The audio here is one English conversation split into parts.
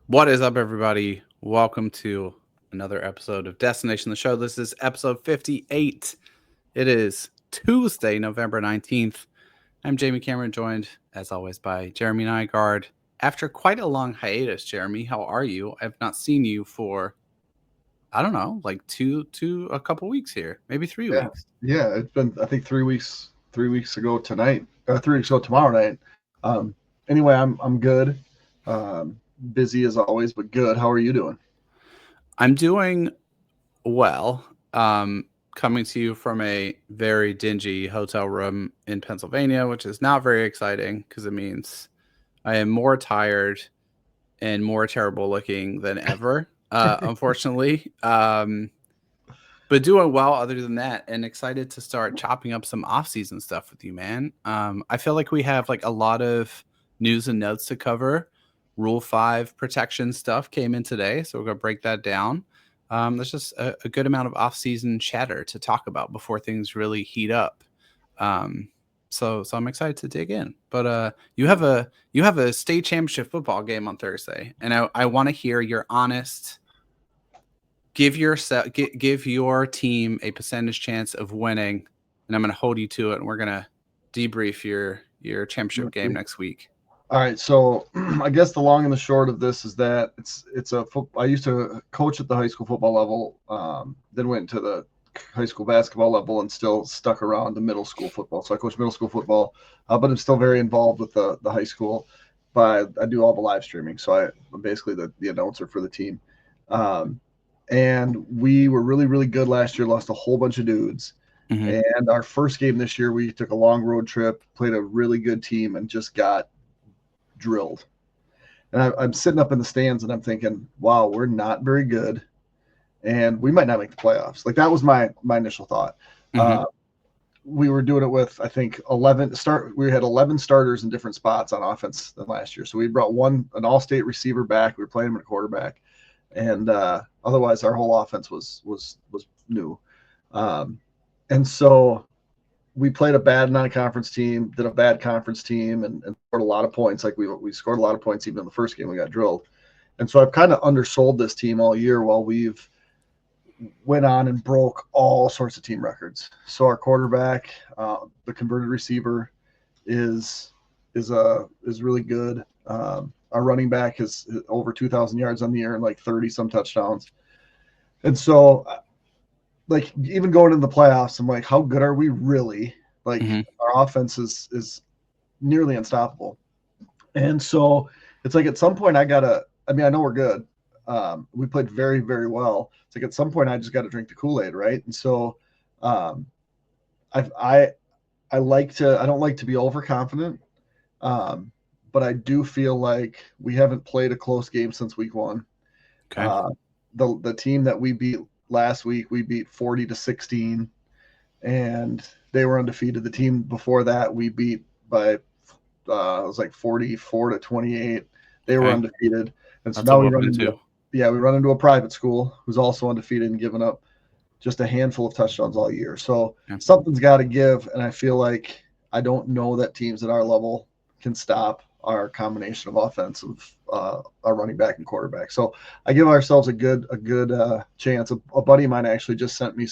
What is up, everybody? Welcome to another episode of Destination the Show. This is episode 58. It is Tuesday, November 19th. I'm Jamie Cameron, joined, as always, by Jeremy Nygaard. After quite a long hiatus, Jeremy, how are you? I've not seen you for, I don't know, like a couple weeks here, maybe 3 Yeah, weeks. yeah. It's been I think 3 weeks. 3 weeks ago tonight, 3 weeks ago tomorrow night. Um, anyway, I'm good. Um, Busy as always, but good. How are you doing? I'm doing well. Coming to you from a very dingy hotel room in Pennsylvania, which is not very exciting because it means I am more tired and more terrible looking than ever, unfortunately. But doing well other than that, and excited to start chopping up some off-season stuff with you, man. I feel like we have like a lot of news and notes to cover. Rule 5 protection stuff came in today, so we're going to break that down. There's just a good amount of off-season chatter to talk about before things really heat up. So I'm excited to dig in. But you have a state championship football game on Thursday, and I want to hear your honest. Give your team a percentage chance of winning, and I'm going to hold you to it. And we're going to debrief your championship game next week. All right, so I guess the long and the short of this is that I used to coach at the high school football level, then went to the high school basketball level, and still stuck around the middle school football. So I coach middle school football, but I'm still very involved with the high school. But I do all the live streaming, so I'm basically the announcer for the team. And we were really, really good last year, lost a whole bunch of dudes. Mm-hmm. And our first game this year, we took a long road trip, played a really good team, and just got drilled. And I'm sitting up in the stands and I'm thinking, wow, we're not very good. And we might not make the playoffs. Like that was my initial thought. Mm-hmm. We were doing it with, I think, we had 11 starters in different spots on offense than last year. So we brought an all-state receiver back. We were playing him at quarterback. And otherwise our whole offense was new. And so we played a bad non-conference team, did a bad conference team, and scored a lot of points. Like we scored a lot of points even in the first game. We got drilled. And so I've kind of undersold this team all year while we've went on and broke all sorts of team records. So our quarterback, the converted receiver, is really good. Our running back is over 2,000 yards on the year and like 30 some touchdowns. And so, like even going into the playoffs, I'm like, how good are we really? Like our offense is nearly unstoppable. And so it's like at some point I know we're good. We played very, very well. It's like at some point I just got to drink the Kool-Aid, right? And so I don't like to be overconfident. But I do feel like we haven't played a close game since week 1. Okay. The team that we beat last week, we beat 40-16, and they were undefeated. The team before that, we beat by it was like 44-28. They were undefeated, and so now we run into a private school who's also undefeated and given up just a handful of touchdowns all year. So something's got to give, and I feel like I don't know that teams at our level can stop our combination of offensive, our running back and quarterback. So I give ourselves a good chance. A buddy of mine actually just sent me a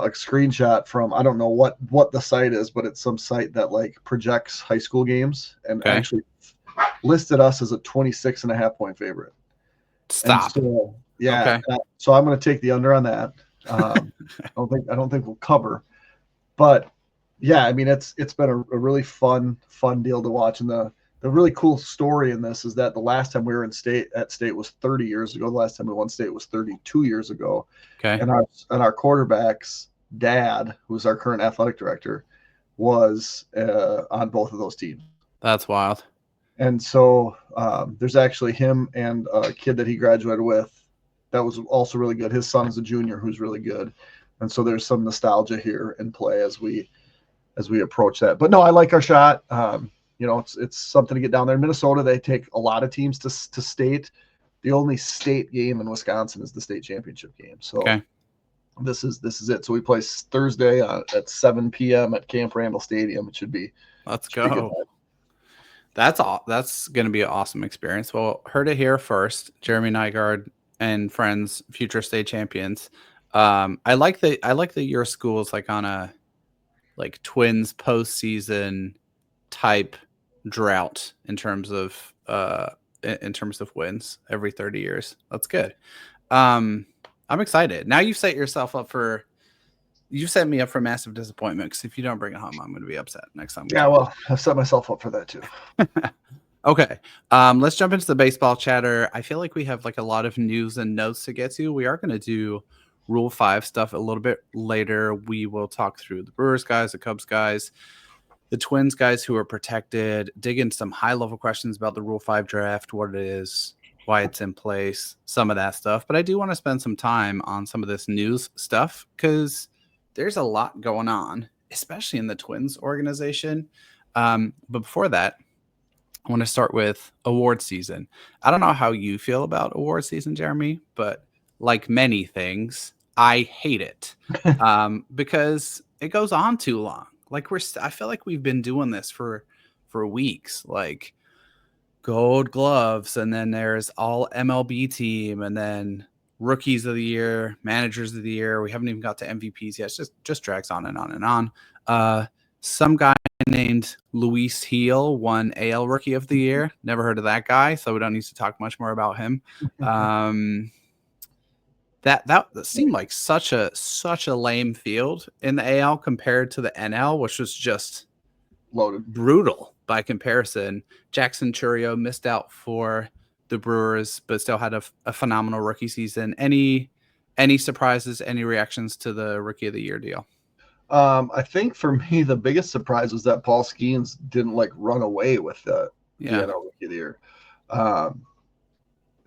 screenshot from, I don't know what the site is, but it's some site that like projects high school games and actually listed us as a 26.5-point favorite. Stop. So, yeah. Okay. So I'm going to take the under on that. I don't think we'll cover, but yeah, I mean, it's been a really fun deal to watch. And the really cool story in this is that the last time we were at state was 30 years ago. The last time we won state was 32 years ago. Okay. And our quarterback's dad, who's our current athletic director, was on both of those teams. That's wild. And so there's actually him and a kid that he graduated with that was also really good. His son is a junior who's really good. And so there's some nostalgia here in play as we approach that. But no, I like our shot. It's something to get down there. In Minnesota, they take a lot of teams to state. The only state game in Wisconsin is the state championship game. So this is it. So we play Thursday at 7 p.m. at Camp Randall Stadium. It should be. Let's go. That's all. That's going to be an awesome experience. Well, heard it here first. Jeremy Nygaard and friends, future state champions. I like that your school is like on a like Twins postseason type drought in terms of wins every 30 years. That's good. Um, I'm excited. Now you set me up for massive disappointment because if you don't bring it home, I'm going to be upset next time. Yeah, well, I've set myself up for that too. Okay. Let's jump into the baseball chatter. I feel like we have like a lot of news and notes to get to. We are going to do Rule 5 stuff a little bit later. We will talk through the Brewers guys, the Cubs guys, the Twins guys who are protected, dig into some high level questions about the Rule 5 draft, what it is, why it's in place, some of that stuff. But I do want to spend some time on some of this news stuff because there's a lot going on, especially in the Twins organization. But before that, I want to start with award season. I don't know how you feel about award season, Jeremy, but like many things, I hate it because it goes on too long. Like I feel like we've been doing this for weeks. Like Gold Gloves, and then there's all MLB team, and then rookies of the year, managers of the year. We haven't even got to MVPs yet. It's just drags on and on and on. Some guy named Luis Heel won AL Rookie of the Year. Never heard of that guy, so we don't need to talk much more about him. That seemed like such a lame field in the AL compared to the NL, which was just Loaded, brutal by comparison. Jackson Chourio missed out for the Brewers, but still had a phenomenal rookie season. Any surprises? Any reactions to the Rookie of the Year deal? I think for me the biggest surprise was that Paul Skeens didn't like run away with the NL Rookie of the Year.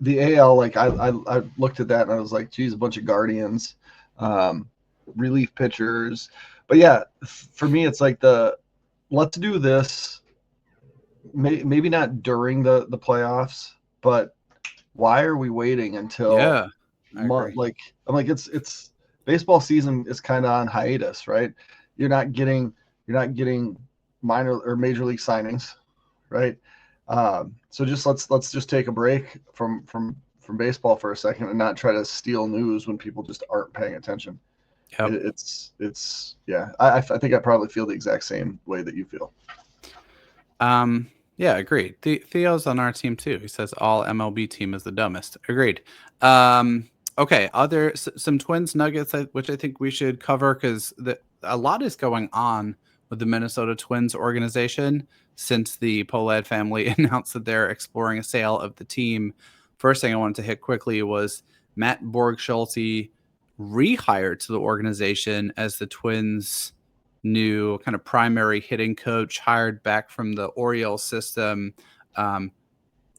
The AL, like I looked at that and I was like, geez, a bunch of Guardians, relief pitchers. But yeah, for me, it's like let's do this. Maybe not during the playoffs, but why are we waiting until like I'm like it's baseball season is kind of on hiatus, right? You're not getting minor or major league signings, right? So let's just take a break from baseball for a second and not try to steal news when people just aren't paying attention. Yep. It's yeah. I think I probably feel the exact same way that you feel. Yeah, agreed. Theo's on our team too. He says all MLB team is the dumbest. Agreed. Okay, some Twins nuggets, which I think we should cover because a lot is going on with the Minnesota Twins organization since the Pohlad family announced that they're exploring a sale of the team. First thing I wanted to hit quickly was Matt Borg-Schulte rehired to the organization as the Twins' new kind of primary hitting coach, hired back from the Orioles system.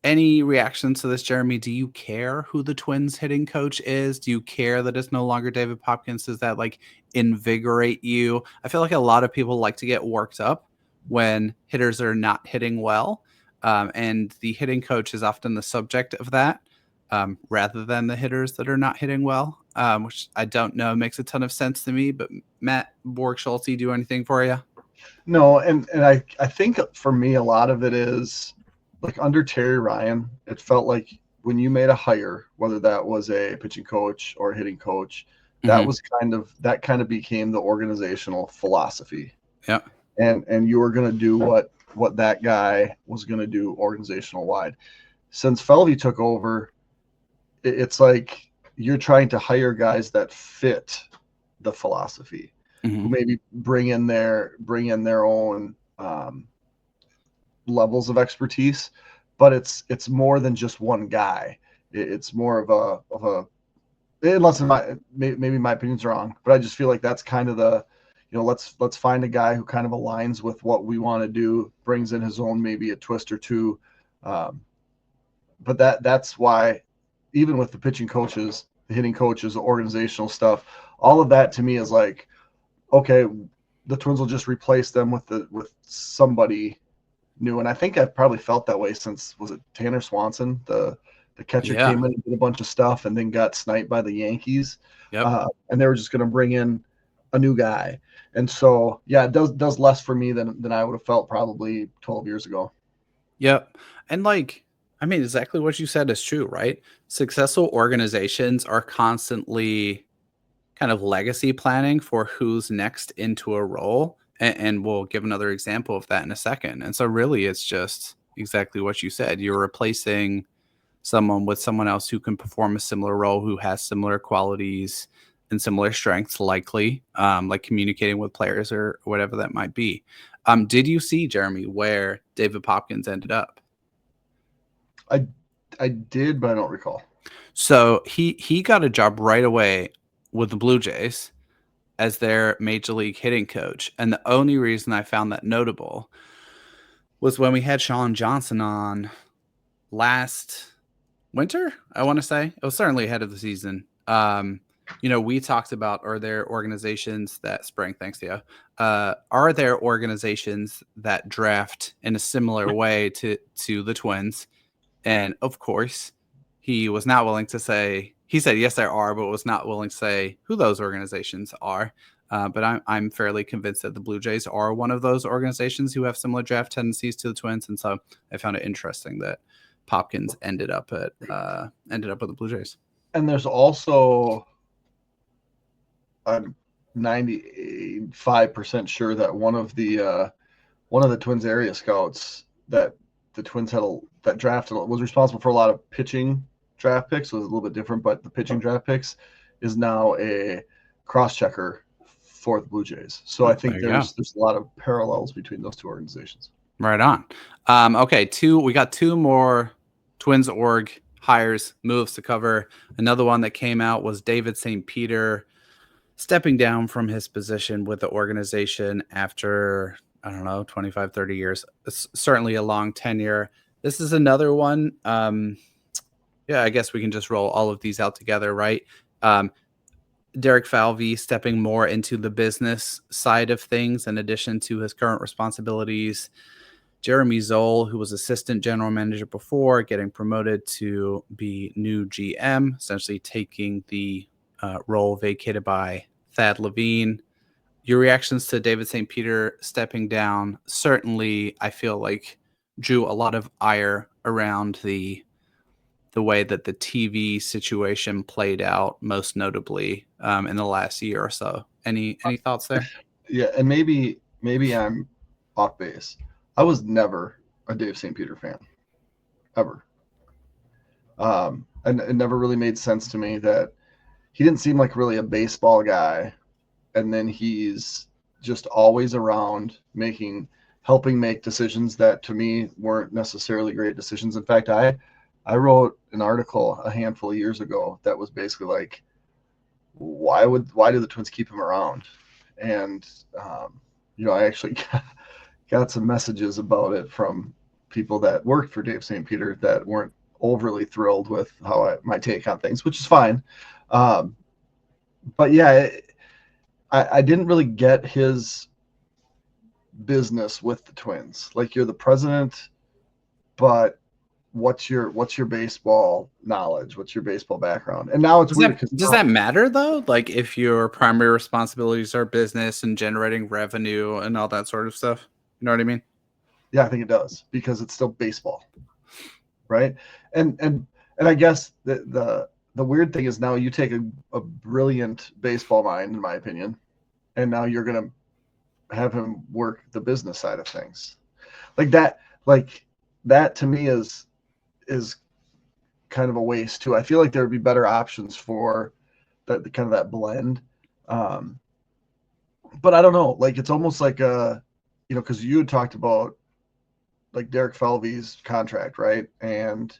Any reactions to this, Jeremy? Do you care who the Twins hitting coach is? Do you care that it's no longer David Popkins? Does that like invigorate you? I feel like a lot of people like to get worked up when hitters are not hitting well. And the hitting coach is often the subject of that rather than the hitters that are not hitting well, which I don't know makes a ton of sense to me. But Matt Borg-Schulte do anything for you? No, and I think for me, a lot of it is like under Terry Ryan, it felt like when you made a hire, whether that was a pitching coach or a hitting coach, that was kind of became the organizational philosophy. Yeah. And you were going to do what that guy was going to do organizational wide. Since Felvey took over, it's like you're trying to hire guys that fit the philosophy, who maybe bring in their own levels of expertise, but it's more than just one guy. It's more of a unless maybe my opinion's wrong, but I just feel like that's kind of the, let's find a guy who kind of aligns with what we want to do, brings in his own maybe a twist or two. But that's why even with the pitching coaches, the hitting coaches, the organizational stuff, all of that to me is like, okay, the Twins will just replace them with somebody new. And I think I've probably felt that way since, was it Tanner Swanson? The catcher came in and did a bunch of stuff and then got sniped by the Yankees. Yep. And they were just going to bring in a new guy. And so, yeah, it does less for me than I would have felt probably 12 years ago. Yep. And like, I mean, exactly what you said is true, right? Successful organizations are constantly kind of legacy planning for who's next into a role. And we'll give another example of that in a second. And so, really, it's just exactly what you said. You're replacing someone with someone else who can perform a similar role, who has similar qualities and similar strengths, likely, like communicating with players or whatever that might be. Did you see, Jeremy, where David Popkins ended up? I did, but I don't recall. So he got a job right away with the Blue Jays as their major league hitting coach. And the only reason I found that notable was when we had Sean Johnson on last winter, I want to say. It was certainly ahead of the season. We talked about, are there organizations that spring, thanks to you, are there organizations that draft in a similar way to the Twins? And of course, he was not willing to say, he said, yes, there are, but was not willing to say who those organizations are. But I'm fairly convinced that the Blue Jays are one of those organizations who have similar draft tendencies to the Twins. And so I found it interesting that Popkins ended up with the Blue Jays. And there's also, I'm 95% sure that one of the Twins area scouts that the Twins that drafted was responsible for a lot of pitching draft picks. So it was a little bit different, but the pitching draft picks is now a cross checker for the Blue Jays. So I think there's a lot of parallels between those two organizations. Right on. Okay, we got two more Twins org hires, moves to cover. Another one that came out was David St. Peter stepping down from his position with the organization after, I don't know, 25, 30 years. It's certainly a long tenure. This is another one. I guess we can just roll all of these out together, right? Derek Falvey stepping more into the business side of things in addition to his current responsibilities. Jeremy Zoll, who was assistant general manager before, getting promoted to be new GM, essentially taking the role vacated by Thad Levine. Your reactions to David St. Peter stepping down certainly, I feel like, drew a lot of ire around the way that the TV situation played out, most notably in the last year or so. Any thoughts there? Yeah, and maybe I'm off base. I was never a Dave St. Peter fan, ever. And it never really made sense to me that he didn't seem like really a baseball guy, and then he's just always around helping make decisions that to me weren't necessarily great decisions. In fact, I wrote an article a handful of years ago that was basically like, why do the Twins keep him around? And I actually got some messages about it from people that worked for Dave St. Peter that weren't overly thrilled with my take on things, which is fine. But yeah, I didn't really get his business with the Twins. Like, you're the president, but what's your baseball knowledge? What's your baseball background? And now it's weird. Does that matter though? Like, if your primary responsibilities are business and generating revenue and all that sort of stuff, you know what I mean? Yeah, I think it does, because it's still baseball, right? And I guess the weird thing is, now you take a brilliant baseball mind, in my opinion, and now you're gonna have him work the business side of things. Like that to me is kind of a waste too. I feel like there would be better options for that kind of that blend. But I don't know. Like, it's almost like because you had talked about like Derek Falvey's contract, right? And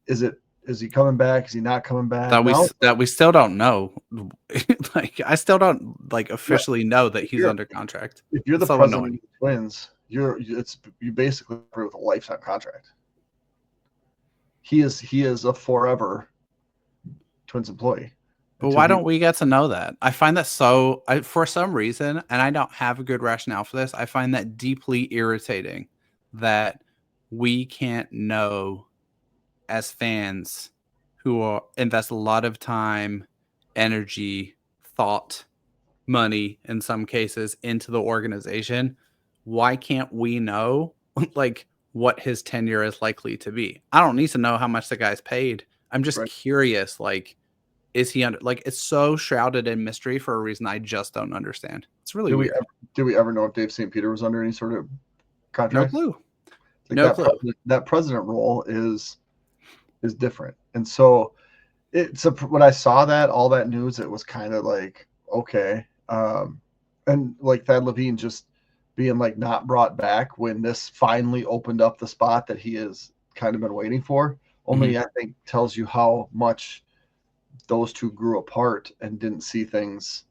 is he coming back? Is he not coming back? That we still don't know. Like, I still don't officially know that he's under contract. If you're the president of the Twins, you basically agree with a lifetime contract. He is a forever Twins employee. But why don't we get to know that? I find that for some reason, and I don't have a good rationale for this, I find that deeply irritating that we can't know, as fans who invest a lot of time, energy, thought, money in some cases into the organization. Why can't we know like what his tenure is likely to be. I don't need to know how much the guy's paid. I'm just Right. curious, like, is he under, like, it's so shrouded in mystery for a reason I just don't understand. It's really weird. Did we ever know if Dave St. Peter was under any sort of contract? No clue. Like No clue. that president role is different. And so when I saw that, all that news, it was kind of like, okay. And like Thad Levine just being like not brought back when this finally opened up the spot that he has kind of been waiting for, only I think tells you how much those two grew apart and didn't see things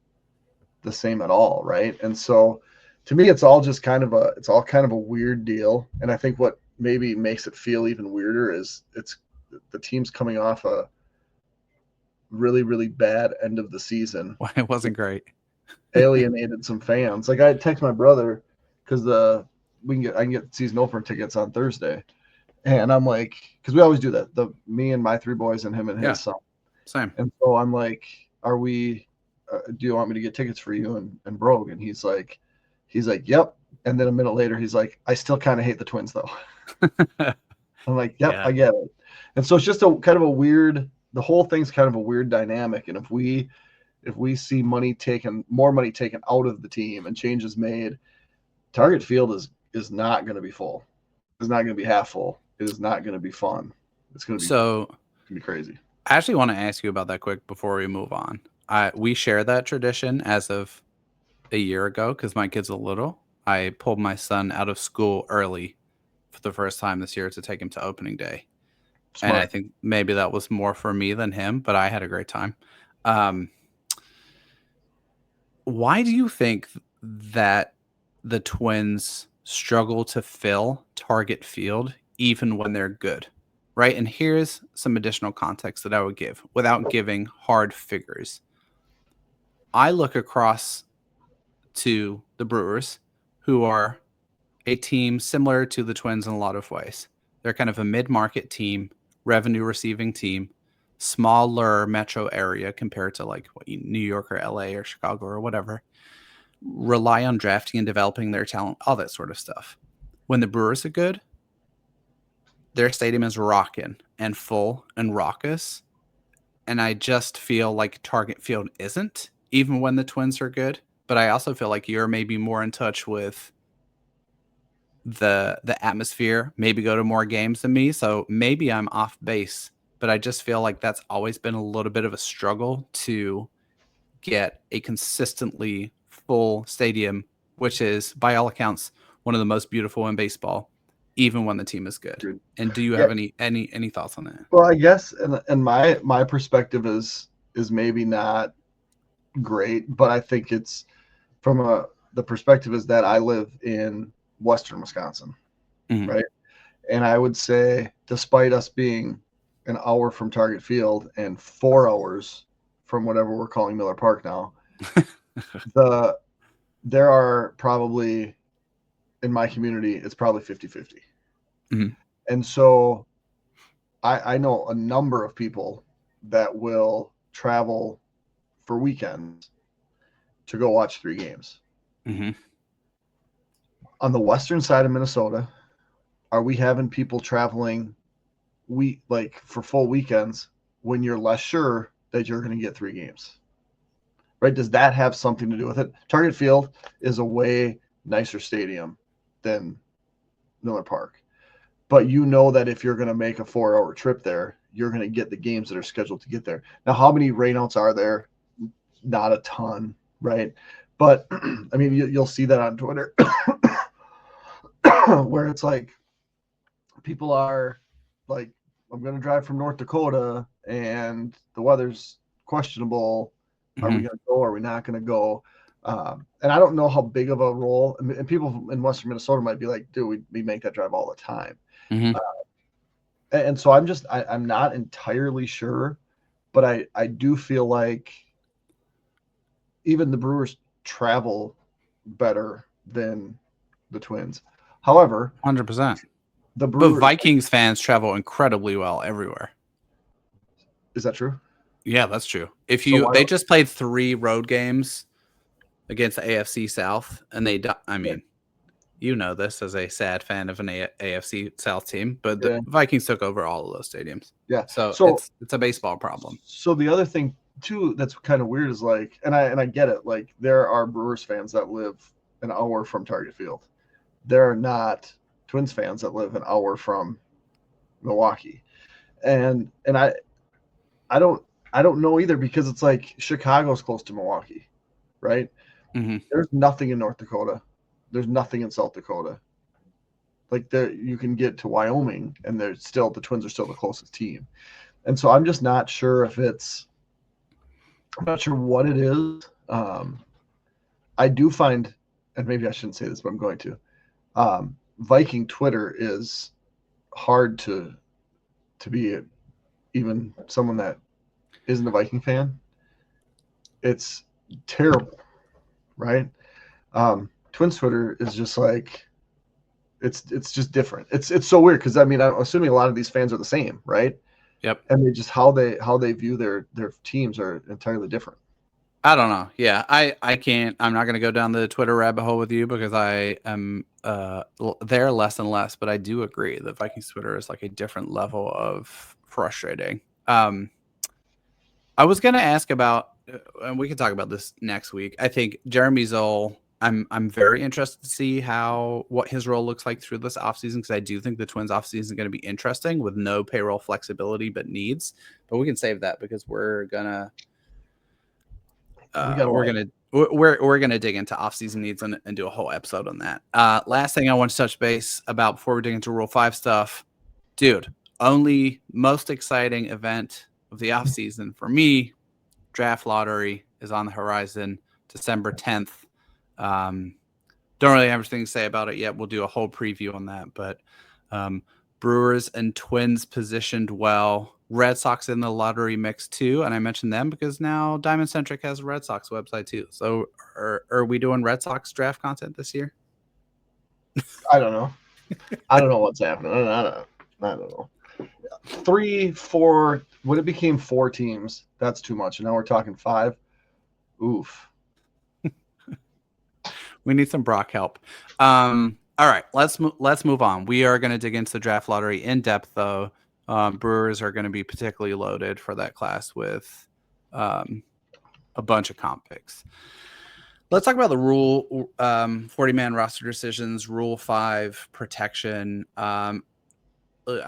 the same at all, right? And so to me, it's all kind of a weird deal. And I think what maybe makes it feel even weirder is it's the team's coming off a really, really bad end of the season. Well, it wasn't great. Alienated some fans. Like I text my brother because I can get season opener tickets on Thursday, and I'm like, because we always do that. Me and my 3 boys and him and his son. Same. And so I'm like, are we? Do you want me to get tickets for you and Brogue? And he's like, yep. And then a minute later, he's like, I still kind of hate the Twins though. I'm like, yep, yeah. I get it. And so it's just a kind of a weird. The whole thing's kind of a weird dynamic. And if we see more money taken out of the team and changes made, Target Field is not going to be full. It's not going to be half full. It is not going to be fun. It's going to be crazy. I actually want to ask you about that quick before we move on. We share that tradition as of a year ago because my kid's a little. I pulled my son out of school early for the first time this year to take him to opening day. Smart. And I think maybe that was more for me than him, but I had a great time. Why do you think that the Twins struggle to fill Target Field even when they're good? Right? And here's some additional context that I would give without giving hard figures. I look across to the Brewers, who are a team similar to the Twins in a lot of ways. They're kind of a mid-market team, revenue receiving team, smaller metro area compared to like New York or LA or Chicago or whatever, rely on drafting and developing their talent, all that sort of stuff. When the Brewers are good, their stadium is rocking and full and raucous. And I just feel like Target Field isn't, even when the Twins are good. But I also feel like you're maybe more in touch with the atmosphere, maybe go to more games than me. So maybe I'm off base, but I just feel like that's always been a little bit of a struggle to get a consistently full stadium, which is by all accounts one of the most beautiful in baseball, even when the team is good. And do you have any thoughts on that? Well, I guess, and my perspective is maybe not great, but I think it's from the perspective is that I live in Western Wisconsin, right? And I would say, despite us being an hour from Target Field and 4 hours from whatever we're calling Miller Park now, there are probably, in my community, it's probably 50-50. And so I know a number of people that will travel for weekends to go watch 3 games. On the western side of Minnesota, are we having people traveling for full weekends when you're less sure that you're going to get 3 games? Right? Does that have something to do with it? Target Field is a way nicer stadium than Miller Park. But you know that if you're going to make a 4-hour trip there, you're going to get the games that are scheduled to get there. Now, how many rainouts are there? Not a ton, right? But, I mean, you'll see that on Twitter where it's like people are like, I'm going to drive from North Dakota and the weather's questionable. Are we going to go? Are we not going to go? And I don't know how big of a role, and people in Western Minnesota might be like, dude, we make that drive all the time. And so I'm not entirely sure, but I do feel like even the Brewers travel better than the Twins. However, 100%. The Brewers, but Vikings fans travel incredibly well everywhere. Is that true? Yeah, that's true. They just played 3 road games against the AFC South, and you know this as a sad fan of an AFC South team, but the Yeah. Vikings took over all of those stadiums. Yeah. So So it's a baseball problem. so the other thing too that's kind of weird is like, and I get it. Like there are Brewers fans that live an hour from Target Field. There are not Twins fans that live an hour from Milwaukee, and I don't I don't know either because it's like Chicago's close to Milwaukee, right? Mm-hmm. There's nothing in North Dakota. There's nothing in South Dakota. Like there, you can get to Wyoming, and there's still the Twins are still the closest team. And so I'm just not sure if it's. I'm not sure what it is. I do find, and maybe I shouldn't say this, but I'm going to. Viking Twitter is hard to be even someone that isn't a Viking fan. It's terrible, right? Twins Twitter is just like it's just different. It's so weird because I mean I'm assuming a lot of these fans are the same, right? Yep. And they just how they view their teams are entirely different. I don't know. Yeah, I can't. I'm not going to go down the Twitter rabbit hole with you because I am there less and less. But I do agree that Vikings Twitter is like a different level of frustrating. I was going to ask about, and we can talk about this next week. I think Jeremy Zoll. I'm very interested to see what his role looks like through this offseason because I do think the Twins offseason is going to be interesting with no payroll flexibility but needs. But we can save that because we're gonna dig into offseason needs and do a whole episode on that. Last thing I want to touch base about before we dig into Rule 5 stuff, dude. Only most exciting event of the offseason for me, draft lottery is on the horizon, December 10th. Don't really have anything to say about it yet. We'll do a whole preview on that, but Brewers and Twins positioned well. Red Sox in the lottery mix too, and I mentioned them because now Diamond Centric has a Red Sox website too. So, are we doing Red Sox draft content this year? I don't know. I don't know what's happening. I don't know. 3, 4. When it became 4 teams, that's too much. And now we're talking 5. Oof. We need some Brock help. All right, let's move on. We are going to dig into the draft lottery in depth, though. Brewers are going to be particularly loaded for that class with a bunch of comp picks. Let's talk about the rule 40-man roster decisions, Rule 5 protection. I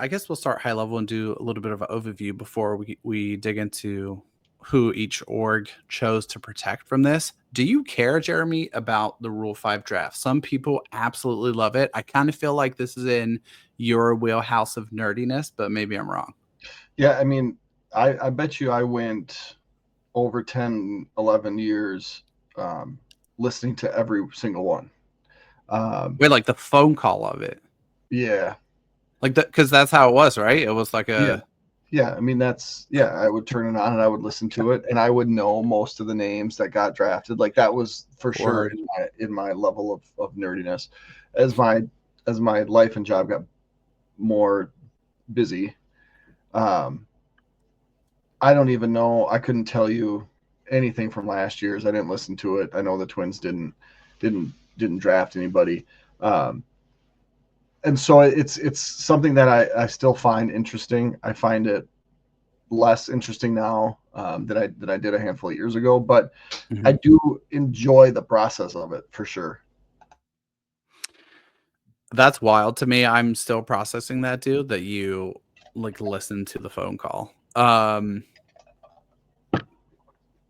guess we'll start high level and do a little bit of an overview before we dig into who each org chose to protect from this. Do you care, Jeremy, about the Rule 5 draft? Some people absolutely love it. I kind of feel like this is in your wheelhouse of nerdiness, but maybe I'm wrong. Yeah, I mean, I bet you I went over 10, 11 years listening to every single one. Wait, like the phone call of it? Yeah. Like that, because that's how it was, right? It was like a... Yeah, I mean I would turn it on and I would listen to it and I would know most of the names that got drafted. Like that was for sure in my level of nerdiness. As my life and job got more busy, I don't even know. I couldn't tell you anything from last year's. I didn't listen to it. I know the Twins didn't draft anybody. And so it's something that I still find interesting. I find it less interesting now than I did a handful of years ago, but I do enjoy the process of it for sure. That's wild to me. I'm still processing that, dude, that you like listen to the phone call.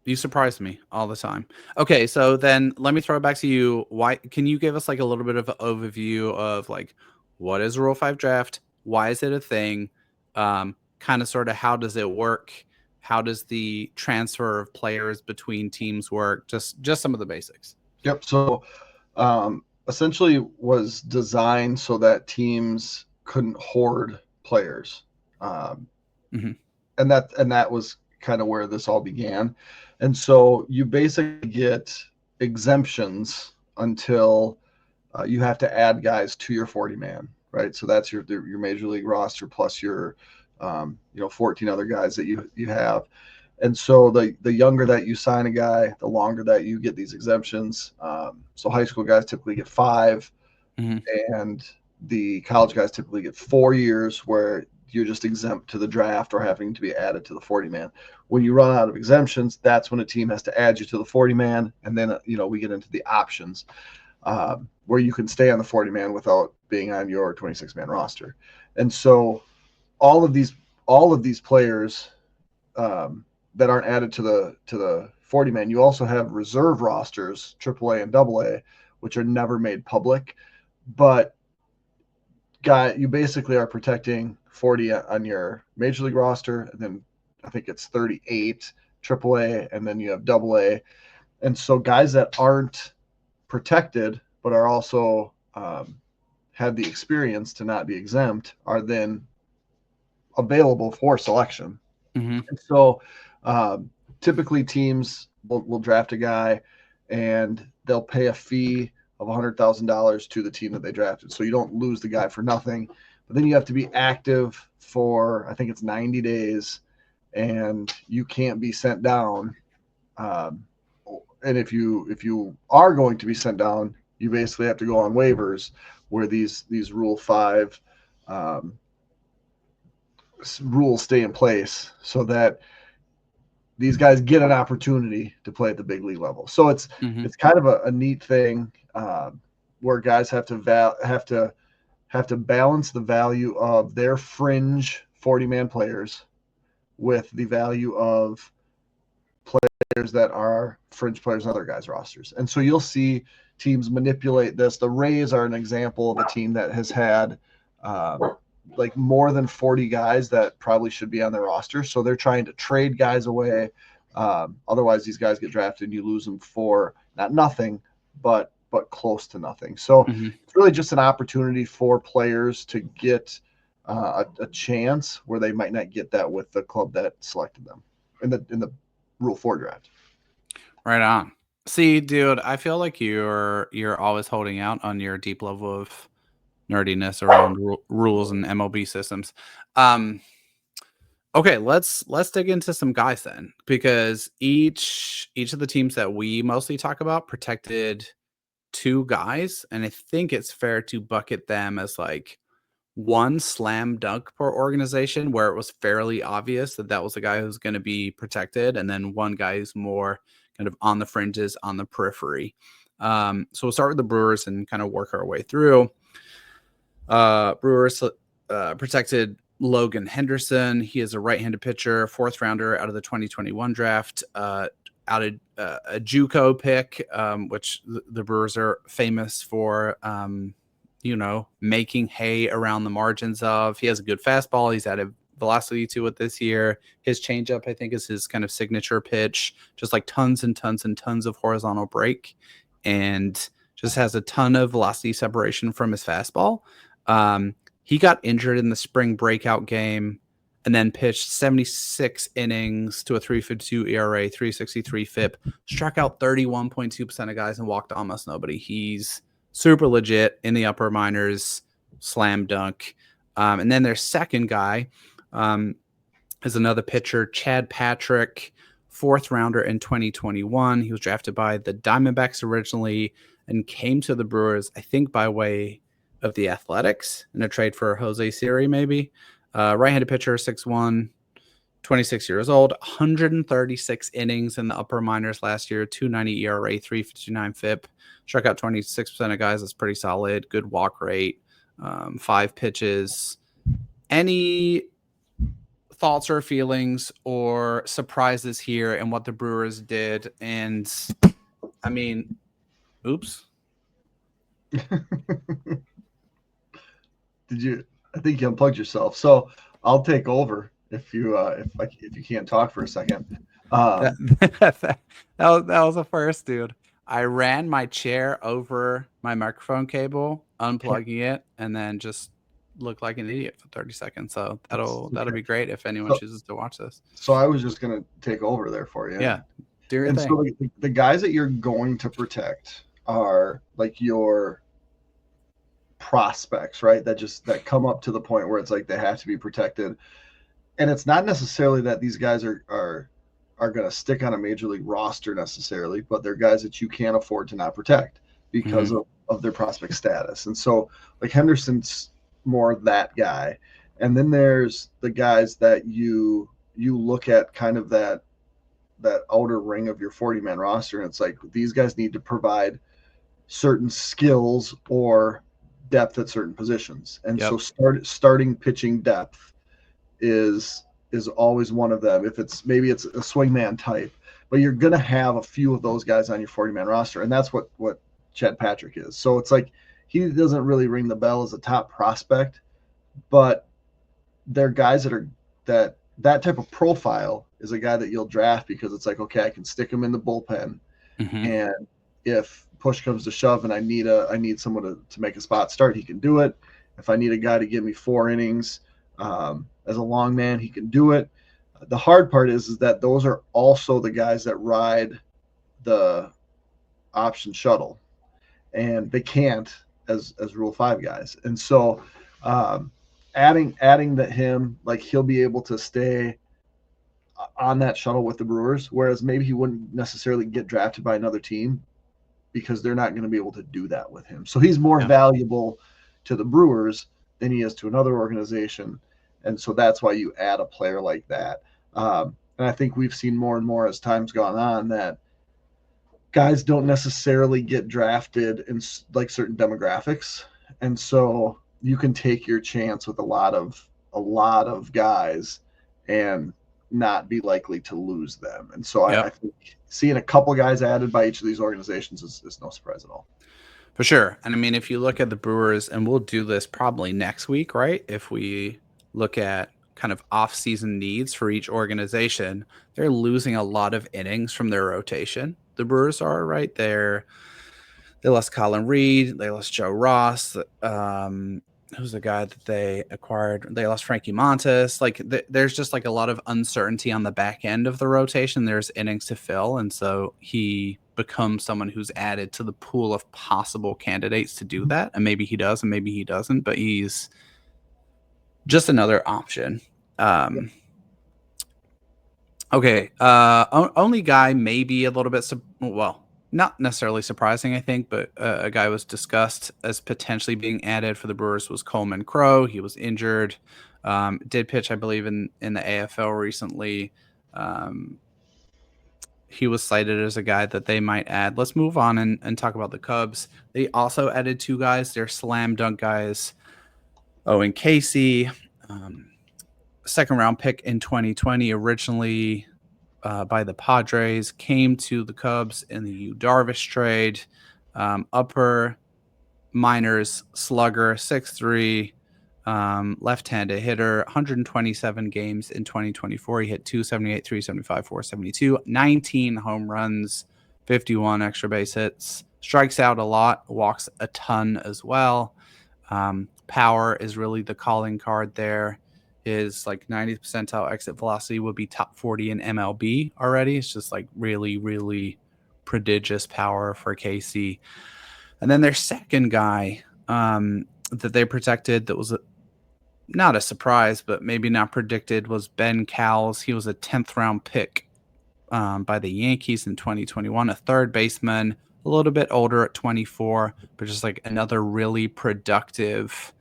You surprise me all the time. Okay, so then let me throw it back to you. Why can you give us like a little bit of an overview of like what is Rule 5 draft? Why is it a thing? Kind of sort of how does it work? How does the transfer of players between teams work? Just some of the basics. Yep. So essentially was designed so that teams couldn't hoard players. And that was kind of where this all began. And so you basically get exemptions until you have to add guys to your 40-man, right? So that's your major league roster plus your 14 other guys that you have. And so the younger that you sign a guy, the longer that you get these exemptions. So high school guys typically get 5. Mhm. and the college guys typically get 4 years where you're just exempt to the draft or having to be added to the 40-man. When you run out of exemptions, that's when a team has to add you to the 40-man, and then we get into the options where you can stay on the 40-man without being on your 26-man roster. And so all of these players that aren't added to the 40-man, you also have reserve rosters, AAA and AA, which are never made public, but you basically are protecting 40 on your major league roster, and then I think it's 38 AAA, and then you have AA. And so guys that aren't protected but are also have the experience to not be exempt are then available for selection. Mm-hmm. And so typically teams will draft a guy and they'll pay a fee of $100,000 to the team that they drafted. So you don't lose the guy for nothing. But then you have to be active for, I think it's 90 days, and you can't be sent down. And if you are going to be sent down, you basically have to go on waivers, where these Rule 5 rules stay in place so that these guys get an opportunity to play at the big league level. So it's kind of a neat thing where guys have to balance the value of their fringe 40-man players with the value of players that are fringe players on other guys' rosters. And so you'll see teams manipulate this. The Rays are an example of a team that has had like more than 40 guys that probably should be on their roster. So they're trying to trade guys away. Otherwise, these guys get drafted and you lose them for not nothing, but close to nothing. So it's really just an opportunity for players to get a chance where they might not get that with the club that selected them in the Rule 4 draft. Right on. See, dude, I feel like you're always holding out on your deep level of nerdiness around rules and MLB systems. Okay, let's dig into some guys then, because each of the teams that we mostly talk about protected 2 guys, and I think it's fair to bucket them as like one slam dunk per organization, where it was fairly obvious that was the guy who's going to be protected, and then one guy who's more kind of on the fringes, on the periphery. So we'll start with the Brewers and kind of work our way through. Brewers protected Logan Henderson. He is a right-handed pitcher, 4th rounder out of the 2021 draft. Added a JUCO pick, which the Brewers are famous for, making hay around the margins of. He has a good fastball. He's added velocity to it this year. His changeup, I think, is his kind of signature pitch. Just like tons and tons and tons of horizontal break, and just has a ton of velocity separation from his fastball. He got injured in the spring breakout game and then pitched 76 innings to a 3.52 ERA, 3.63 FIP, struck out 31.2% of guys and walked almost nobody. He's super legit in the upper minors, slam dunk. And then their second guy is another pitcher, Chad Patrick, 4th rounder in 2021. He was drafted by the Diamondbacks originally and came to the Brewers, I think, by way of the Athletics in a trade for Jose Siri, maybe. Right-handed pitcher, 6'1", 26 years old, 136 innings in the upper minors last year, 2.90 ERA, 3.59 FIP, struck out 26% of guys. That's pretty solid. Good walk rate, 5 pitches. Any thoughts or feelings or surprises here in what the Brewers did? And I mean, oops. I think you unplugged yourself. So I'll take over if you can't talk for a second. That was a first, dude. I ran my chair over my microphone cable, unplugging it, and then just looked like an idiot for 30 seconds. So that'll be great if anyone chooses to watch this. So I was just gonna take over there for you. Yeah, do your thing. So the guys that you're going to protect are like your prospects, right? That come up to the point where it's like they have to be protected. And it's not necessarily that these guys are going to stick on a major league roster necessarily, but they're guys that you can't afford to not protect because of of their prospect status. And so like Henderson's more that guy. And then there's the guys that you look at kind of that outer ring of your 40-man roster, and it's like these guys need to provide certain skills or depth at certain positions. And so starting pitching depth is always one of them. If it's maybe it's a swingman type, but you're going to have a few of those guys on your 40-man roster, and that's what Chad Patrick is. So it's like he doesn't really ring the bell as a top prospect, but they're guys that type of profile is a guy that you'll draft because it's like, okay, I can stick him in the bullpen, and if push comes to shove and I need someone to make a spot start, he can do it. If I need a guy to give me 4 innings as a long man, he can do it. The hard part is that those are also the guys that ride the option shuttle, and they can't as Rule 5 guys. And so adding that him, like he'll be able to stay on that shuttle with the Brewers, whereas maybe he wouldn't necessarily get drafted by another team because they're not going to be able to do that with him. So he's more valuable to the Brewers than he is to another organization. And so that's why you add a player like that. And I think we've seen more and more as time's gone on that guys don't necessarily get drafted in like certain demographics. And so you can take your chance with a lot of guys and not be likely to lose them. And so I think seeing a couple guys added by each of these organizations is no surprise at all. For sure. And I mean, if you look at the Brewers, and we'll do this probably next week, right? If we look at kind of off-season needs for each organization, they're losing a lot of innings from their rotation. The Brewers are right there. They lost Colin Reed. They lost Joe Ross. Who's the guy that they acquired? They lost Frankie Montas. Like there's just like a lot of uncertainty on the back end of the rotation. There's innings to fill. And so he becomes someone who's added to the pool of possible candidates to do that. And maybe he does and maybe he doesn't, but he's just another option. Okay. Only guy maybe a little bit, not necessarily surprising, I think, but a guy was discussed as potentially being added for the Brewers was Coleman Crow. He was injured, did pitch, I believe, in the AFL recently. He was cited as a guy that they might add. Let's move on and talk about the Cubs. They also added 2 guys. They're slam dunk guys. Owen Casey, second-round pick in 2020, originally by the Padres, came to the Cubs in the Yu Darvish trade. Upper minors slugger, 6'3", left-handed hitter, 127 games in 2024. He hit 278, 375, 472, 19 home runs, 51 extra base hits, strikes out a lot, walks a ton as well. Power is really the calling card there. His like 90th percentile exit velocity would be top 40 in MLB already. It's just like really, really prodigious power for Casey. And then their second guy that they protected that was not a surprise, but maybe not predicted, was Ben Cowles. He was a 10th round pick by the Yankees in 2021, a third baseman, a little bit older at 24, but just like another really productive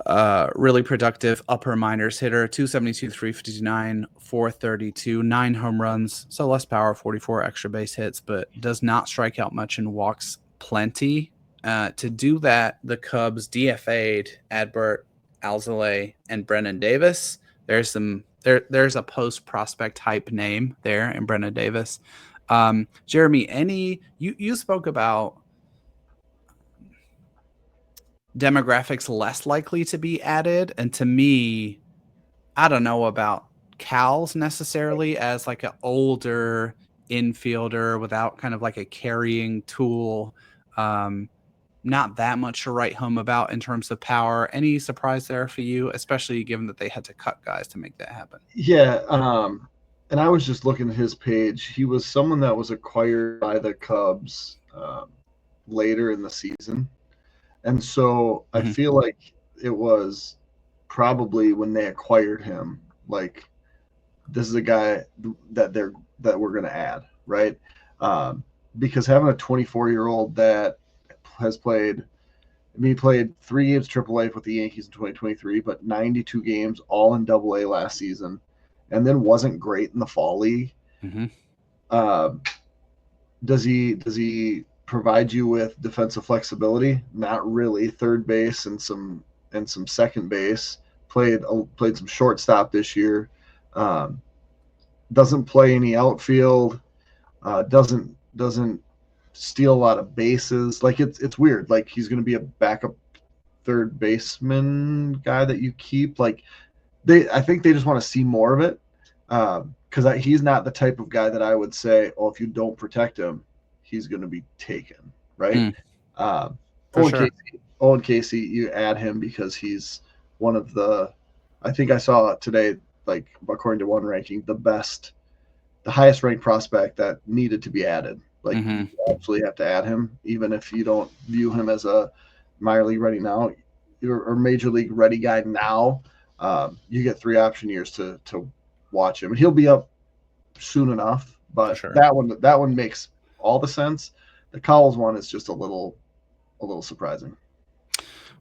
upper minors hitter, 272, 359, 432, 9 home runs, so less power, 44 extra base hits, but does not strike out much and walks plenty. To do that, the Cubs DFA'd Adbert Alzolay and Brennan Davis. There's a post prospect type name there in Brennan Davis. Jeremy, you spoke about demographics less likely to be added, and to me, I don't know about Cowles necessarily as like an older infielder without kind of like a carrying tool. Not that much to write home about in terms of power. Any surprise there for you, especially given that they had to cut guys to make that happen? Yeah, and I was just looking at his page. He was someone that was acquired by the Cubs later in the season. And so I feel like it was probably when they acquired him, like this is a guy that we're going to add, right? Because having a 24-year-old that has played. I mean, he played 3 games AAA with the Yankees in 2023, but 92 games all in AA last season, and then wasn't great in the fall league. Mm-hmm. Does he provide you with defensive flexibility? Not really. Third base and some second base. Played some shortstop this year. Doesn't play any outfield. Doesn't steal a lot of bases. Like it's weird. Like he's going to be a backup third baseman guy that you keep. Like I think they just want to see more of it. Because he's not the type of guy that I would say, oh, if you don't protect him, he's going to be taken, right? Owen Casey, you add him because he's one of the, I think I saw today, like according to one ranking, the highest ranked prospect that needed to be added. Like you absolutely have to add him, even if you don't view him as a minor league ready now or major league ready guy now. You get 3 option years to watch him, and he'll be up soon enough. But that one makes all the sense. The Cowles one is just a little surprising.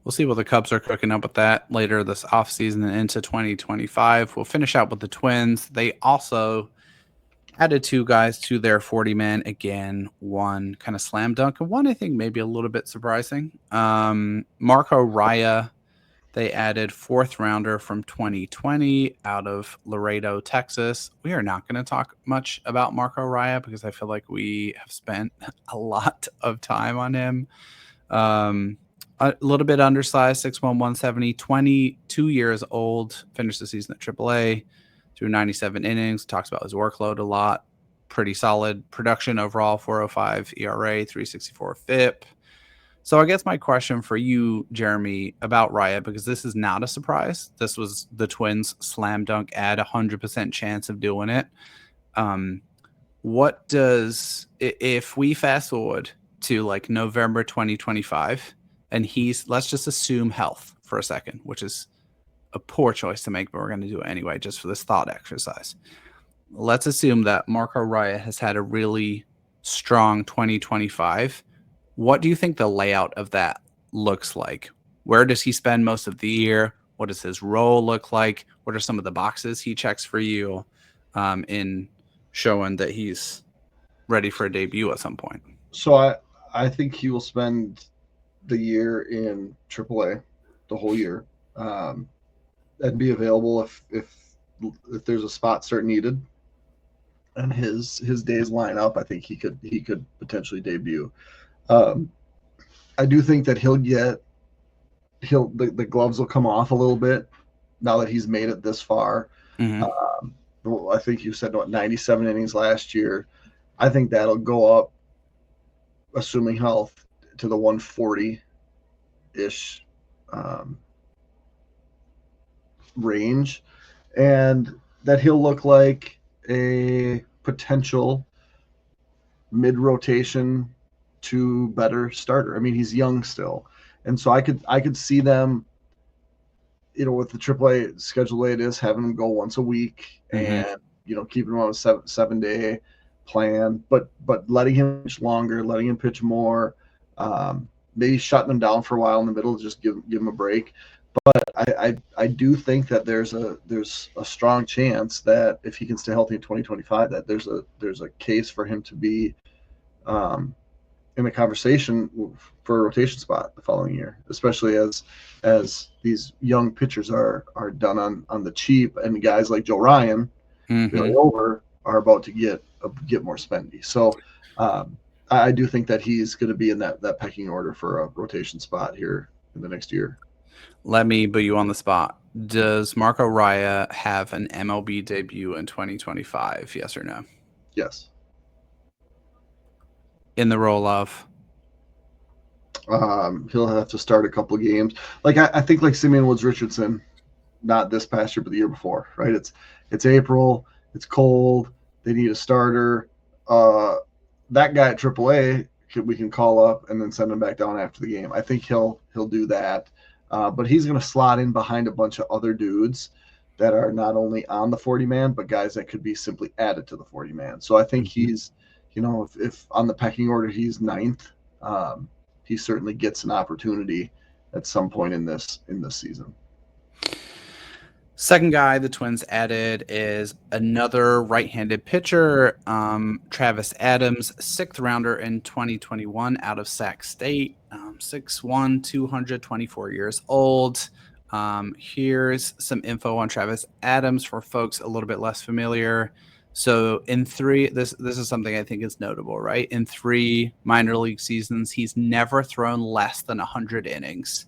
We'll see what the Cubs are cooking up with that later this offseason and into 2025. We'll finish out with the Twins. They also added 2 guys to their 40-man. Again, one kind of slam dunk, and one I think maybe a little bit surprising. Marco Raya. They added 4th rounder from 2020 out of Laredo, Texas. We are not going to talk much about Marco Raya because I feel like we have spent a lot of time on him. A little bit undersized, 6'1", 170, 22 years old, finished the season at AAA, through 97 innings, talks about his workload a lot. Pretty solid production overall, 4.05 ERA, 3.64 FIP. So I guess my question for you, Jeremy, about Raya, because this is not a surprise. This was the Twins slam dunk ad, 100% chance of doing it. What does, if we fast forward to like November 2025, and let's just assume health for a second, which is a poor choice to make, but we're going to do it anyway, just for this thought exercise. Let's assume that Marco Raya has had a really strong 2025. What do you think the layout of that looks like? Where does he spend most of the year? What does his role look like? What are some of the boxes he checks for you in showing that he's ready for a debut at some point? So I think he will spend the year in AAA, the whole year, and be available if there's a spot start needed, and his days line up. I think he could potentially debut. I do think that the gloves will come off a little bit now that he's made it this far. I think you said 97 innings last year. I think that'll go up, assuming health, to the 140-ish range, and that he'll look like a potential mid-rotation to better starter. I mean, he's young still, and so I could see them, with the AAA schedule the way it is, having him go once a week and keeping him on a 7-day plan, but letting him pitch longer, letting him pitch more, maybe shutting him down for a while in the middle, just give him a break. But I do think that there's a strong chance that if he can stay healthy in 2025, that there's a case for him to be in the conversation for a rotation spot the following year, especially as these young pitchers are done on the cheap, and guys like Joe Ryan, Billy Over, are about to get more spendy. So I do think that he's going to be in that pecking order for a rotation spot here in the next year. Let me put you on the spot. Does Marco Raya have an MLB debut in 2025? Yes or no? Yes. In the role of? He'll have to start a couple games. Like I think like Simeon Woods Richardson, not this past year, but the year before, right? It's April, it's cold, they need a starter. That guy at AAA, we can call up and then send him back down after the game. I think he'll do that. But he's going to slot in behind a bunch of other dudes that are not only on the 40-man, but guys that could be simply added to the 40-man. So I think he's, if on the pecking order he's 9th, he certainly gets an opportunity at some point in this season. Second guy the Twins added is another right-handed pitcher, Travis Adams, 6th rounder in 2021 out of Sac State, 6'1", 224 years old. Here's some info on Travis Adams for folks a little bit less familiar. So in this is something I think is notable, right? In 3 minor league seasons, he's never thrown less than 100 innings.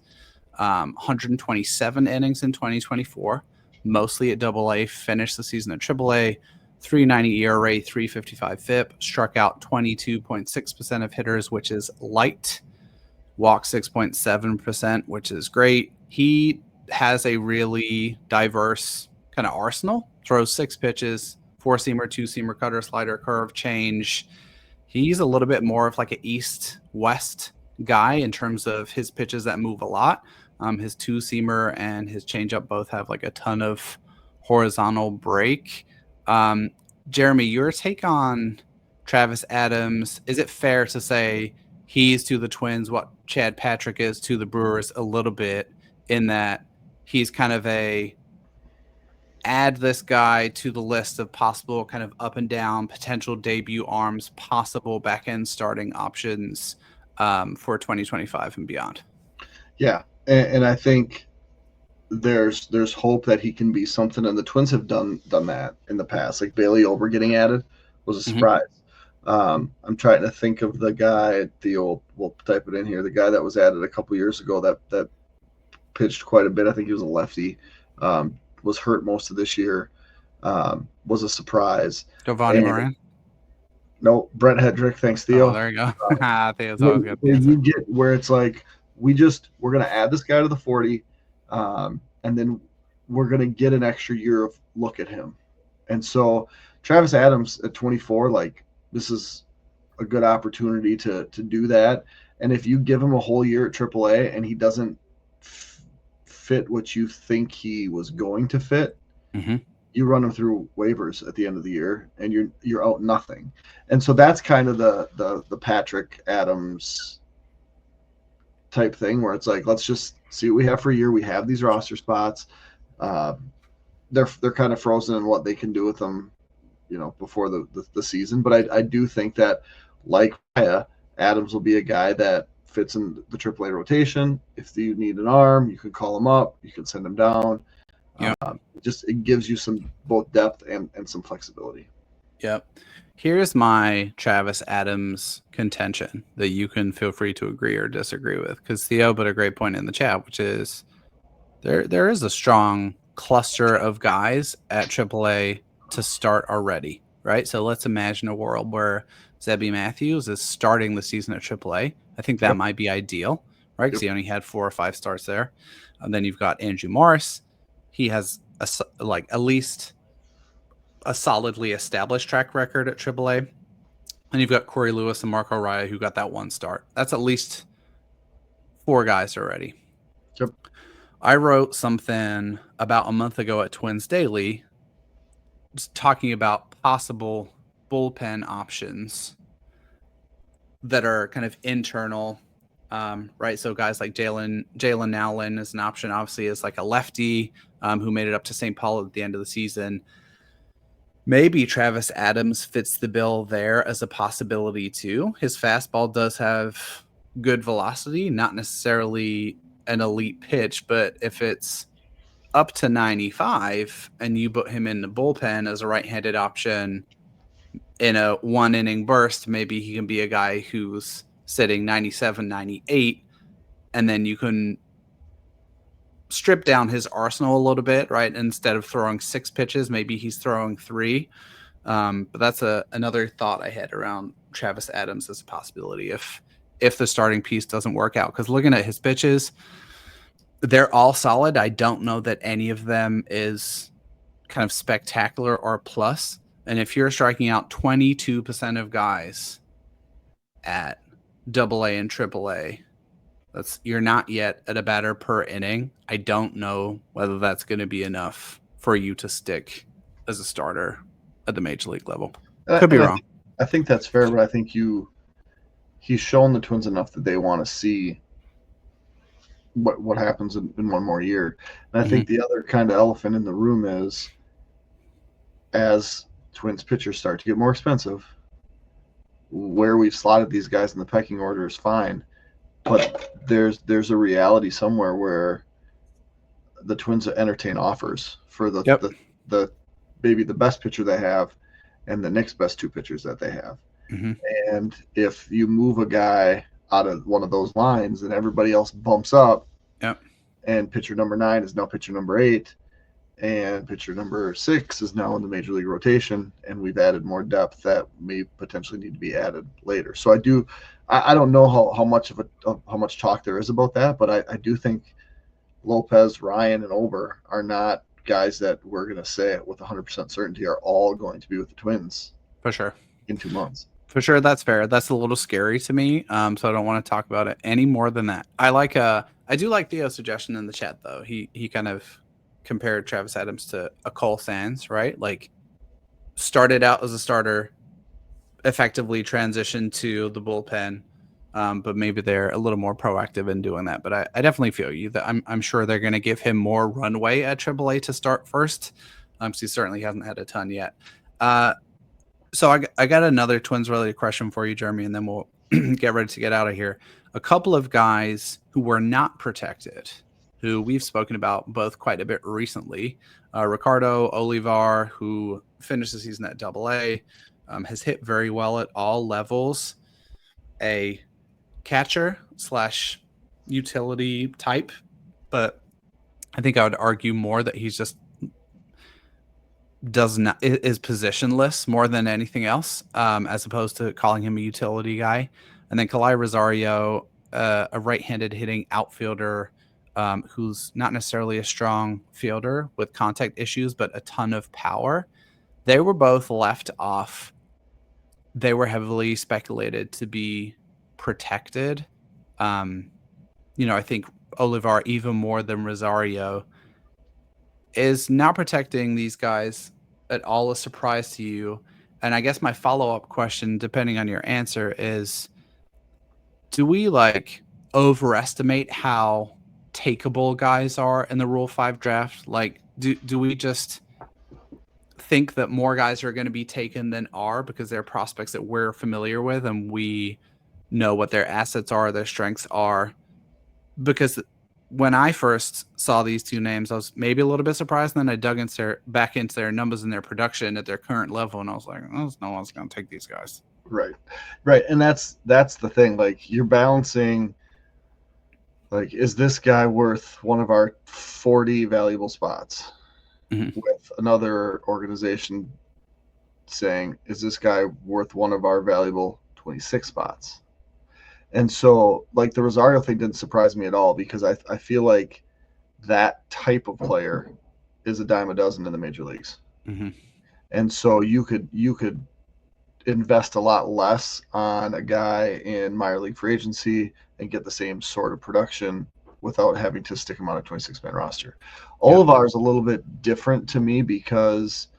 127 innings in 2024. Mostly at AA, finished the season at AAA, 3.90 ERA, 3.55 FIP, struck out 22.6% of hitters, which is light, walked 6.7%, which is great. He has a really diverse kind of arsenal, throws 6 pitches, 4-seamer, 2-seamer, cutter, slider, curve, change. He's a little bit more of like an east-west guy in terms of his pitches that move a lot. His 2-seamer and his changeup both have like a ton of horizontal break. Jeremy, your take on Travis Adams, is it fair to say he's to the Twins what Chad Patrick is to the Brewers a little bit, in that he's kind of add this guy to the list of possible kind of up and down potential debut arms, possible back end starting options for 2025 and beyond? Yeah. And I think there's hope that he can be something, and the Twins have done that in the past. Like Bailey Ober getting added was a surprise. I'm trying to think of the guy. We'll type it in here. The guy that was added a couple years ago that pitched quite a bit. I think he was a lefty. Was hurt most of this year. Was a surprise. Giovanni Moran. No, Brent Hedrick. Thanks, Theo. Oh, there you go. Theo's always good. You get where it's like, we're going to add this guy to the 40, and then we're going to get an extra year of look at him. And so Travis Adams at 24, like, this is a good opportunity to do that. And if you give him a whole year at AAA and he doesn't fit what you think he was going to fit, you run him through waivers at the end of the year and you're out nothing. And so that's kind of the Patrick Adams type thing, where it's like, let's just see what we have for a year. We have these roster spots. They're kind of frozen in what they can do with them, before the season. But I do think that, like Adams will be a guy that fits in the AAA rotation. If you need an arm, you can call him up, you can send him down. Yeah. It gives you some both depth and some flexibility. Yep. Here's my Travis Adams contention that you can feel free to agree or disagree with, because Theo put a great point in the chat, which is there is a strong cluster of guys at AAA to start already, right? So let's imagine a world where Zebby Matthews is starting the season at AAA. I think that might be ideal, right? Because he only had 4 or 5 starts there. And then you've got Andrew Morris. He has at least a solidly established track record at AAA. And you've got Corey Lewis and Marco Raya, who got that 1 start. That's at least 4 guys already. Yep. I wrote something about a month ago at Twins Daily, just talking about possible bullpen options that are kind of internal, right? So guys like Jalen Nowlin is an option, obviously, is like a lefty who made it up to St. Paul at the end of the season. Maybe Travis Adams fits the bill there as a possibility too. His fastball does have good velocity, not necessarily an elite pitch, but if it's up to 95 and you put him in the bullpen as a right-handed option in a 1-inning burst, maybe he can be a guy who's sitting 97, 98, and then you can strip down his arsenal a little bit, right? Instead of throwing 6 pitches, maybe he's throwing 3. But that's another thought I had around Travis Adams as a possibility if the starting piece doesn't work out. Because looking at his pitches, they're all solid. I don't know that any of them is kind of spectacular or plus. And if you're striking out 22% of guys at AA and AAA, you're not yet at a batter per inning. I don't know whether that's going to be enough for you to stick as a starter at the major league level. Could be wrong. I think that's fair, but I think he's shown the Twins enough that they want to see what happens in one more year. And I think the other kind of elephant in the room is, as Twins pitchers start to get more expensive, where we've slotted these guys in the pecking order is fine, but there's a reality somewhere where the Twins entertain offers for the maybe the best pitcher they have and the next best two pitchers that they have. And if you move a guy out of one of those lines and everybody else bumps up, and pitcher number 9 is now pitcher number 8, and pitcher number 6 is now in the major league rotation, and we've added more depth that may potentially need to be added later. So I don't know how much talk there is about that, but I do think Lopez, Ryan, and Ober are not guys that we're going to say with 100% certainty are all going to be with the Twins for sure in 2 months. For sure, that's fair. That's a little scary to me, so I don't want to talk about it any more than that. I do like Theo's suggestion in the chat, though. He kind of compared Travis Adams to a Cole Sands, right? Like, started out as a starter, effectively transitioned to the bullpen, but maybe they're a little more proactive in doing that. But I definitely feel you that I'm sure they're going to give him more runway at AAA to start first. So he certainly hasn't had a ton yet. So I got another Twins-related question for you, Jeremy, and then we'll get ready to get out of here. A couple of guys who were not protected, who we've spoken about both quite a bit recently. Ricardo Olivar, who finished the season at AA, has hit very well at all levels. A catcher / utility type, but I think I would argue more that he's just is positionless more than anything else, as opposed to calling him a utility guy. And then Kalai Rosario, a right-handed hitting outfielder, who's not necessarily a strong fielder with contact issues, but a ton of power. They were both left off. They were heavily speculated to be protected. I think Olivar, even more than Rosario, is not protecting these guys at all a surprise to you? And I guess my follow-up question, depending on your answer, is, do we overestimate how takeable guys are in the Rule 5 draft? Like, do we just think that more guys are going to be taken than are because they're prospects that we're familiar with and we know what their assets are, their strengths are? Because when I first saw these two names, I was maybe a little bit surprised, and then I dug back into their numbers and their production at their current level, and I was like, oh, no one's going to take these guys. Right. And that's the thing. Like, you're balancing, like, is this guy worth one of our 40 valuable spots? With another organization saying, is this guy worth one of our valuable 26 spots? And so, like, the Rosario thing didn't surprise me at all, because I feel like that type of player is a dime a dozen in the major leagues. And so you could invest a lot less on a guy in minor league free agency and get the same sort of production without having to stick him on a 26-man roster. Olivar is a little bit different to me, because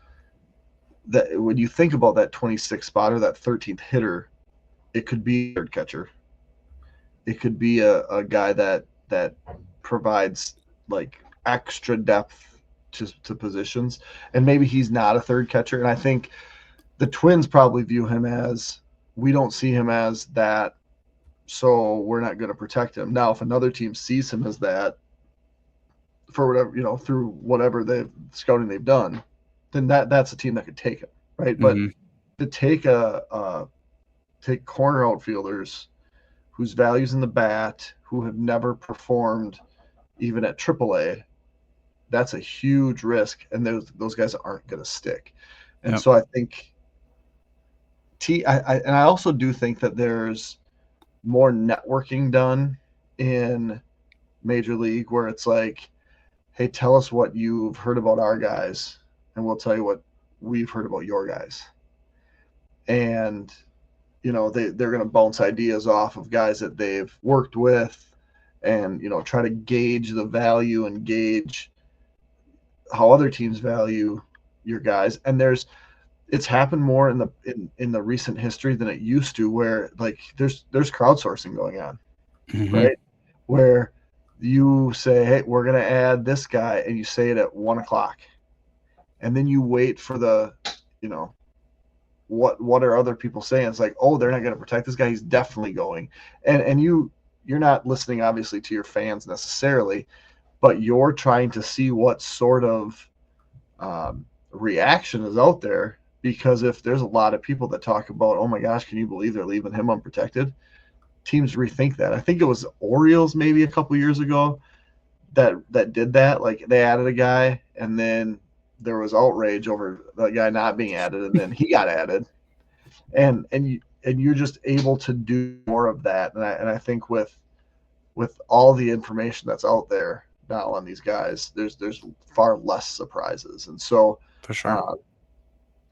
that when you think about that 26th spotter, that 13th hitter, it could be a third catcher. It could be a guy that provides like extra depth to positions, and maybe he's not a third catcher. And I think the Twins probably view him as, we don't see him as that, so we're not going to protect him. Now, if another team sees him as that, for whatever, through whatever scouting they've done, then that's a team that could take him, right? But to take take corner outfielders whose value's in the bat, who have never performed even at AAA, that's a huge risk, and those guys aren't going to stick. And so I think I also do think that there's more networking done in Major League, where it's like, hey, tell us what you've heard about our guys, and we'll tell you what we've heard about your guys. And they're going to bounce ideas off of guys that they've worked with, and try to gauge the value and gauge how other teams value your guys. And there's it's happened more in the recent history than it used to, where like there's crowdsourcing going on, right? Where you say, hey, we're gonna add this guy, and you say it at 1 o'clock, and then you wait for the, you know, what are other people saying? It's like, oh, they're not going to protect this guy. He's definitely going. And you're not listening obviously to your fans necessarily, but you're trying to see what sort of reaction is out there. Because if there's a lot of people that talk about, oh my gosh, can you believe they're leaving him unprotected? Teams rethink that. I think it was Orioles maybe a couple years ago that did that. Like they added a guy, and then there was outrage over the guy not being added, and then he got added, and you're just able to do more of that. And I think with all the information that's out there now on these guys, there's far less surprises, and so For sure.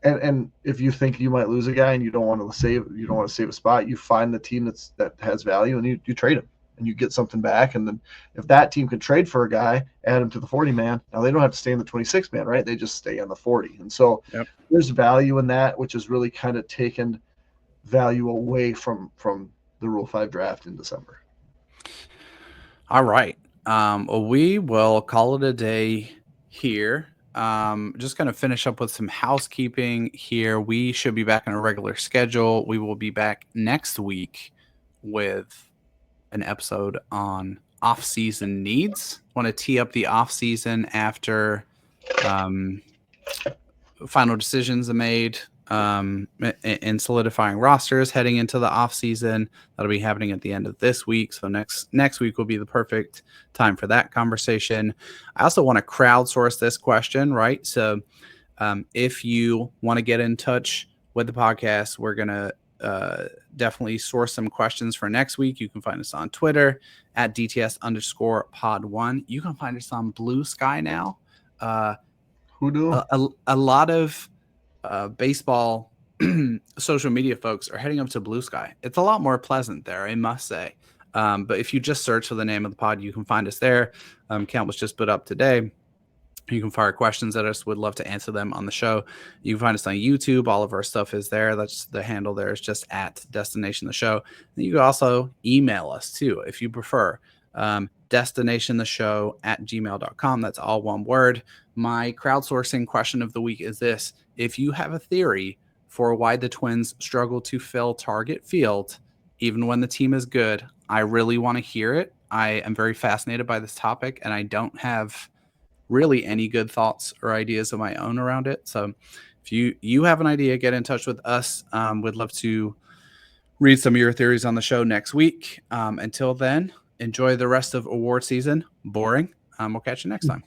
And if you think you might lose a guy and you don't want to save a spot, you find the team that has value, and you trade him, and you get something back. And then if that team can trade for a guy, add him to the 40 man. Now they don't have to stay in the 26 man, right? They just stay on the 40. And so there's value in that, which has really kind of taken value away from the Rule 5 draft in December. All right. We will call it a day here. Just going to finish up with some housekeeping here. We should be back on a regular schedule. We will be back next week with an episode on off-season needs. Want to tee up the off-season after final decisions are made in solidifying rosters heading into the off-season. That'll be happening at the end of this week. So next week will be the perfect time for that conversation. I also want to crowdsource this question, right? So if you want to get in touch with the podcast, we're going to definitely source some questions for next week. You can find us on Twitter at DTS_pod1. You can find us on Blue Sky now. Who knew? A lot of baseball social media folks are heading up to Blue Sky. It's a lot more pleasant there, I must say. But if you just search for the name of the pod, you can find us there. Count was just put up today. You can fire questions at us. Would love to answer them on the show. You can find us on YouTube. All of our stuff is there. That's the handle there is just at Destination the Show. And you can also email us too, if you prefer. destinationtheshow@gmail.com. That's all one word. My crowdsourcing question of the week is this. If you have a theory for why the Twins struggle to fill target field, even when the team is good, I really want to hear it. I am very fascinated by this topic, and I don't have really any good thoughts or ideas of my own around it. So if you have an idea, get in touch with us. We'd love to read some of your theories on the show next week. Until then, enjoy the rest of award season. Boring. We'll catch you next time.